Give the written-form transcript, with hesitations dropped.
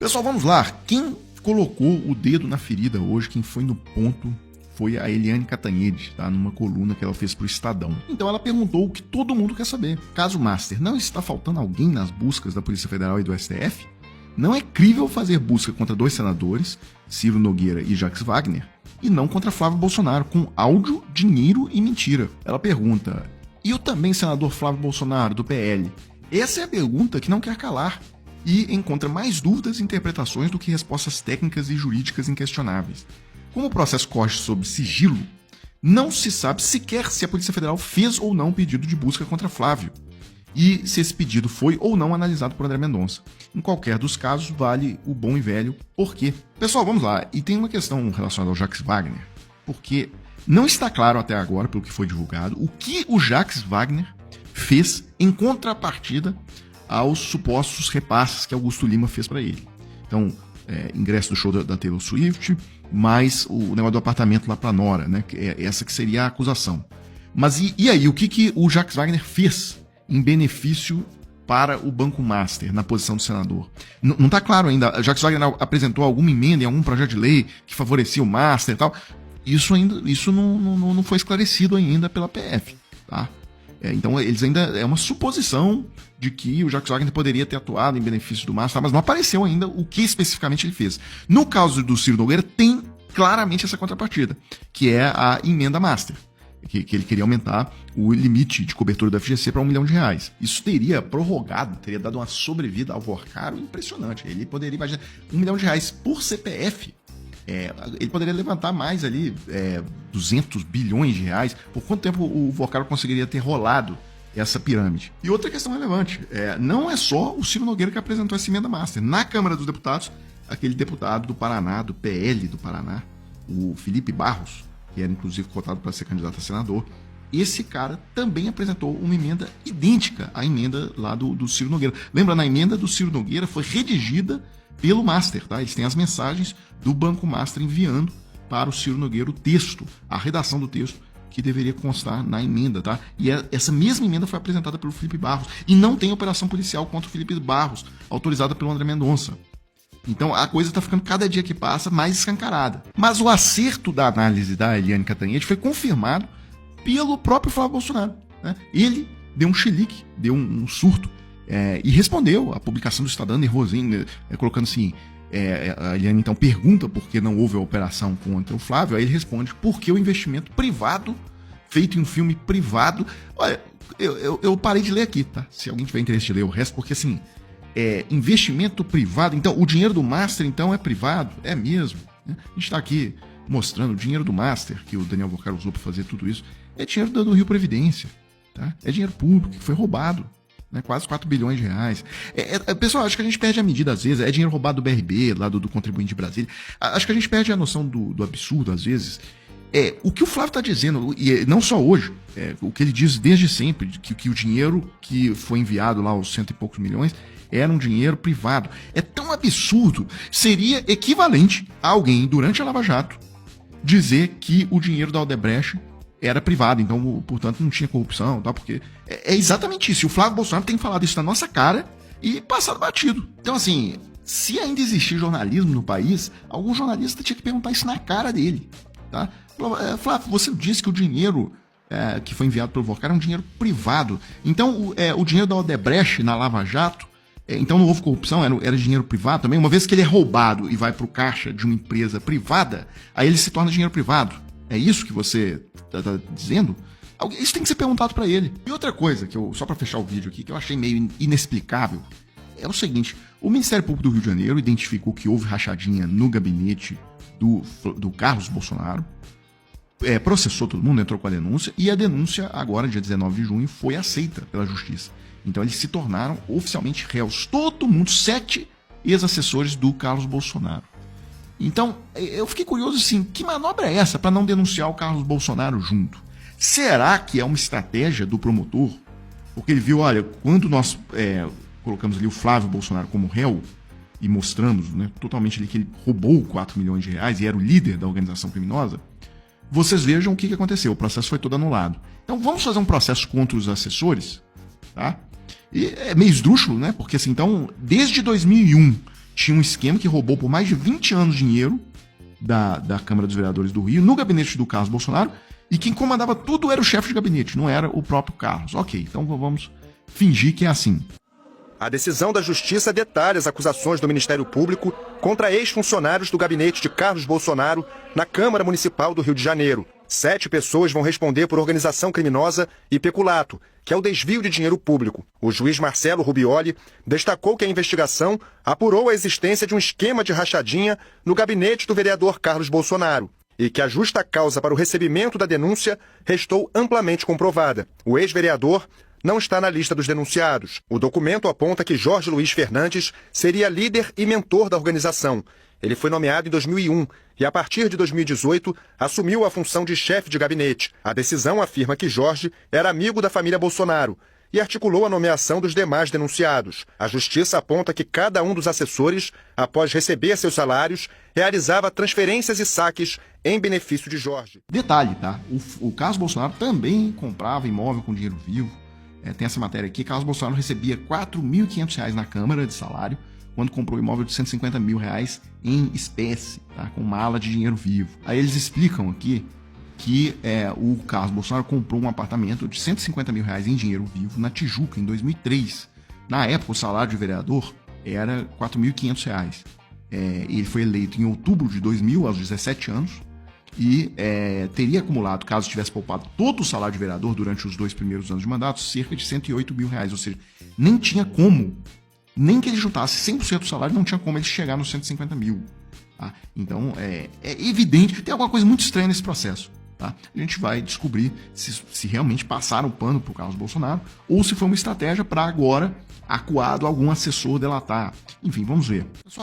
Pessoal, vamos lá. Quem colocou o dedo na ferida hoje, quem foi no ponto, foi a Eliane Cantanhede, tá? Numa coluna que ela fez pro Estadão. Então ela perguntou o que todo mundo quer saber. Caso Master, não está faltando alguém nas buscas da Polícia Federal e do STF? Não é crível fazer busca contra dois senadores, Ciro Nogueira e Jacques Wagner, e não contra Flávio Bolsonaro, com áudio, dinheiro e mentira. Ela pergunta, e o também senador Flávio Bolsonaro, do PL? Essa é a pergunta que não quer calar e encontra mais dúvidas e interpretações do que respostas técnicas e jurídicas inquestionáveis. Como o processo corre sob sigilo, não se sabe sequer se a Polícia Federal fez ou não pedido de busca contra Flávio, e se esse pedido foi ou não analisado por André Mendonça. Em qualquer dos casos, vale o bom e velho porquê. Pessoal, vamos lá. E tem uma questão relacionada ao Jacques Wagner, porque não está claro até agora, pelo que foi divulgado, o que o Jacques Wagner fez em contrapartida aos supostos repasses que Augusto Lima fez para ele. Então, ingresso do show da Taylor Swift, mais o negócio do apartamento lá para Nora, né? Essa que seria a acusação. Mas e aí, o que o Jacques Wagner fez em benefício para o Banco Master, na posição do senador? Não está claro ainda. Jacques Wagner apresentou alguma emenda em algum projeto de lei que favorecia o Master e tal. Isso não foi esclarecido ainda pela PF, tá? Então, eles ainda é uma suposição de que o Jacques Wagner poderia ter atuado em benefício do Master, mas não apareceu ainda o que especificamente ele fez. No caso do Ciro Nogueira, tem claramente essa contrapartida, que é a emenda Master, que ele queria aumentar o limite de cobertura do FGC para R$1 milhão. Isso teria prorrogado, teria dado uma sobrevida ao Vorcaro impressionante. Ele poderia, imaginar, R$1 milhão por CPF. Ele poderia levantar mais ali 200 bilhões de reais. Por quanto tempo o Vorcaro conseguiria ter rolado essa pirâmide? E outra questão relevante, não é só o Ciro Nogueira que apresentou essa emenda Master. Na Câmara dos Deputados, aquele deputado do Paraná, do PL do Paraná, o Felipe Barros, que era inclusive cotado para ser candidato a senador, esse cara também apresentou uma emenda idêntica à emenda lá do Ciro Nogueira. Lembra, na emenda do Ciro Nogueira foi redigida pelo Master, tá? Eles têm as mensagens do Banco Master enviando para o Ciro Nogueira o texto, a redação do texto que deveria constar na emenda, tá? E essa mesma emenda foi apresentada pelo Felipe Barros e não tem operação policial contra o Felipe Barros, autorizada pelo André Mendonça. Então a coisa está ficando cada dia que passa mais escancarada. Mas o acerto da análise da Eliane Cantanhede foi confirmado pelo próprio Flávio Bolsonaro, né? Ele deu um chilique, deu um surto, e respondeu à publicação do Estadão, nervosinho, colocando assim, a Eliane então pergunta por que não houve a operação contra o Flávio, aí ele responde, porque o investimento privado, feito em um filme privado. Olha, eu parei de ler aqui, tá? Se alguém tiver interesse de ler o resto, porque assim, investimento privado, então o dinheiro do Master então é privado? É mesmo, né? A gente está aqui mostrando o dinheiro do Master, que o Daniel Vorcaro usou para fazer tudo isso, é dinheiro do Rio Previdência, tá? É dinheiro público que foi roubado, né? Quase 4 bilhões de reais. Pessoal, acho que a gente perde a medida às vezes, é dinheiro roubado do BRB, lá do contribuinte de Brasília. Acho que a gente perde a noção do absurdo às vezes. O que o Flávio está dizendo, e não só hoje, o que ele diz desde sempre, que o dinheiro que foi enviado lá, os 100 e poucos milhões, era um dinheiro privado. É tão absurdo, seria equivalente a alguém, durante a Lava Jato, dizer que o dinheiro da Odebrecht era privado, então, portanto, não tinha corrupção, tá? Porque é exatamente isso. E o Flávio Bolsonaro tem falado isso na nossa cara e passado batido. Então, assim, se ainda existir jornalismo no país, algum jornalista tinha que perguntar isso na cara dele, tá? Flávio, você disse que o dinheiro que foi enviado pelo Vorcaro é um dinheiro privado. Então, o dinheiro da Odebrecht na Lava Jato, então não houve corrupção, era dinheiro privado também. Uma vez que ele é roubado e vai para o caixa de uma empresa privada, aí ele se torna dinheiro privado. É isso que você está dizendo? Isso tem que ser perguntado para ele. E outra coisa, só para fechar o vídeo aqui, que eu achei meio inexplicável, é o seguinte: o Ministério Público do Rio de Janeiro identificou que houve rachadinha no gabinete do Carlos Bolsonaro, processou todo mundo, entrou com a denúncia, e a denúncia, agora, dia 19 de junho, foi aceita pela Justiça. Então eles se tornaram oficialmente réus. Todo mundo, 7 ex-assessores do Carlos Bolsonaro. Então, eu fiquei curioso assim, que manobra é essa para não denunciar o Carlos Bolsonaro junto? Será que é uma estratégia do promotor? Porque ele viu, olha, quando nós colocamos ali o Flávio Bolsonaro como réu e mostramos, né, totalmente ali que ele roubou 4 milhões de reais e era o líder da organização criminosa, vocês vejam o que aconteceu, o processo foi todo anulado. Então vamos fazer um processo contra os assessores, tá? E é meio esdrúxulo, né? Porque assim, então, desde 2001 tinha um esquema que roubou por mais de 20 anos dinheiro da Câmara dos Vereadores do Rio, no gabinete do Carlos Bolsonaro, e quem comandava tudo era o chefe de gabinete, não era o próprio Carlos. Ok, então vamos fingir que é assim. A decisão da Justiça detalha as acusações do Ministério Público contra ex-funcionários do gabinete de Carlos Bolsonaro na Câmara Municipal do Rio de Janeiro. 7 pessoas vão responder por organização criminosa e peculato, que é o desvio de dinheiro público. O juiz Marcelo Rubioli destacou que a investigação apurou a existência de um esquema de rachadinha no gabinete do vereador Carlos Bolsonaro e que a justa causa para o recebimento da denúncia restou amplamente comprovada. O ex-vereador não está na lista dos denunciados. O documento aponta que Jorge Luiz Fernandes seria líder e mentor da organização. Ele foi nomeado em 2001 e, a partir de 2018, assumiu a função de chefe de gabinete. A decisão afirma que Jorge era amigo da família Bolsonaro e articulou a nomeação dos demais denunciados. A Justiça aponta que cada um dos assessores, após receber seus salários, realizava transferências e saques em benefício de Jorge. Detalhe, tá? O Carlos Bolsonaro também comprava imóvel com dinheiro vivo. Tem essa matéria aqui. Carlos Bolsonaro recebia R$ 4.500 na Câmara de salário quando comprou um imóvel de R$ 150 mil em espécie, tá? Com mala de dinheiro vivo. Aí eles explicam aqui que o Carlos Bolsonaro comprou um apartamento de R$ 150 mil em dinheiro vivo na Tijuca, em 2003. Na época, o salário de vereador era R$ 4.500. Ele foi eleito em outubro de 2000, aos 17 anos, e teria acumulado, caso tivesse poupado todo o salário de vereador durante os 2 primeiros anos de mandato, cerca de R$ 108 mil. Ou seja, nem tinha como, nem que ele juntasse 100% do salário, não tinha como ele chegar nos 150 mil. Tá? Então, é evidente, tem alguma coisa muito estranha nesse processo. Tá? A gente vai descobrir se realmente passaram o pano para o Carlos Bolsonaro ou se foi uma estratégia para agora, acuado, algum assessor delatar. Enfim, vamos ver.